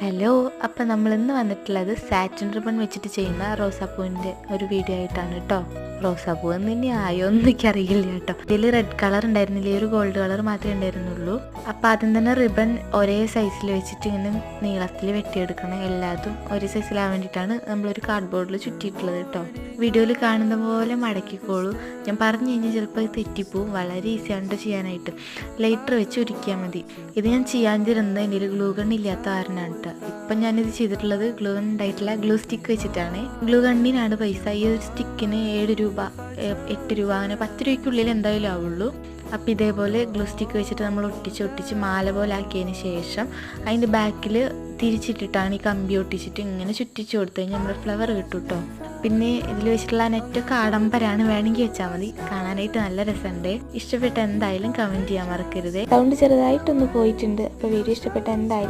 Hello, അപ്പം നമ്മളിന്ന് വന്നിട്ടുള്ളത് സാറ്റിൻ റിബൺ വെച്ചിട്ട് ചെയ്യുന്ന റോസാപ്പൂവിൻ്റെ ഒരു വീഡിയോ ആയിട്ടാണ് കേട്ടോ. റോസാപ്പൂ എന്ന് ഇനി ആയോ എന്ന് എനിക്കറിയില്ല കേട്ടോ. ഇതിൽ റെഡ് കളർ ഉണ്ടായിരുന്നില്ല, ഈ ഒരു ഗോൾഡ് കളർ മാത്രമേ ഉണ്ടായിരുന്നുള്ളൂ. അപ്പം ആദ്യം തന്നെ റിബൺ ഒരേ സൈസിൽ വെച്ചിട്ട് ഇങ്ങനെ നീളത്തിൽ വെട്ടിയെടുക്കണം. എല്ലാതും ഒരേ സൈസിലാവാൻ വേണ്ടിയിട്ടാണ് നമ്മളൊരു കാർഡ്ബോർഡിൽ ചുറ്റിയിട്ടുള്ളത് കേട്ടോ. വീഡിയോയിൽ കാണുന്ന പോലെ മടക്കിക്കോളൂ. ഞാൻ പറഞ്ഞു കഴിഞ്ഞാൽ ചിലപ്പോൾ അത് തെറ്റിപ്പോവും. വളരെ ഈസിയാണ് ചെയ്യാനായിട്ട്. ലൈറ്റർ വെച്ച് ഉരുക്കിയാൽ മതി. ഇത് ഞാൻ ചെയ്യാതിരുന്നത് എൻ്റെ ഗ്ലൂ ഗൺ ഇല്ലാത്ത കാരണമാണ് കേട്ടോ. ഇപ്പം ഞാനിത് ചെയ്തിട്ടുള്ളത് ഗ്ലൂ ഗൺ ഉണ്ടായിട്ടില്ല, ഗ്ലൂ സ്റ്റിക്ക് വെച്ചിട്ടാണ്. ഗ്ലൂ ഗണ്ണിനാണ് പൈസ. ഈ ഒരു സ്റ്റിക്കിന് 7 രൂപ, 8 രൂപ, അങ്ങനെ 10 രൂപയ്ക്കുള്ളിൽ എന്തായാലും ആവുള്ളൂ. അപ്പോൾ ഇതേപോലെ ഗ്ലൂ സ്റ്റിക്ക് വെച്ചിട്ട് നമ്മൾ ഒട്ടിച്ച് മാല പോലെ ആക്കിയതിന് ശേഷം അതിൻ്റെ ബാക്കിൽ തിരിച്ചിട്ടിട്ടാണ് ഈ കമ്പി ഒട്ടിച്ചിട്ട് ഇങ്ങനെ ചുറ്റിച്ച് കൊടുത്തു കഴിഞ്ഞാൽ നമ്മുടെ ഫ്ലവർ കിട്ടും കേട്ടോ. പിന്നെ ഇതിൽ വെച്ചിട്ടുള്ള നെറ്റൊക്കെ ആഡംബരമാണ്, വേണമെങ്കിൽ വെച്ചാൽ മതി. കാണാനായിട്ട് നല്ല രസമുണ്ട്. ഇഷ്ടപ്പെട്ട എന്തായാലും കമൻറ്റ് ചെയ്യാൻ മറക്കരുത്. സൗണ്ട് ചെറുതായിട്ടൊന്ന് പോയിട്ടുണ്ട്. അപ്പോൾ വീഡിയോ ഇഷ്ടപ്പെട്ട എന്തായാലും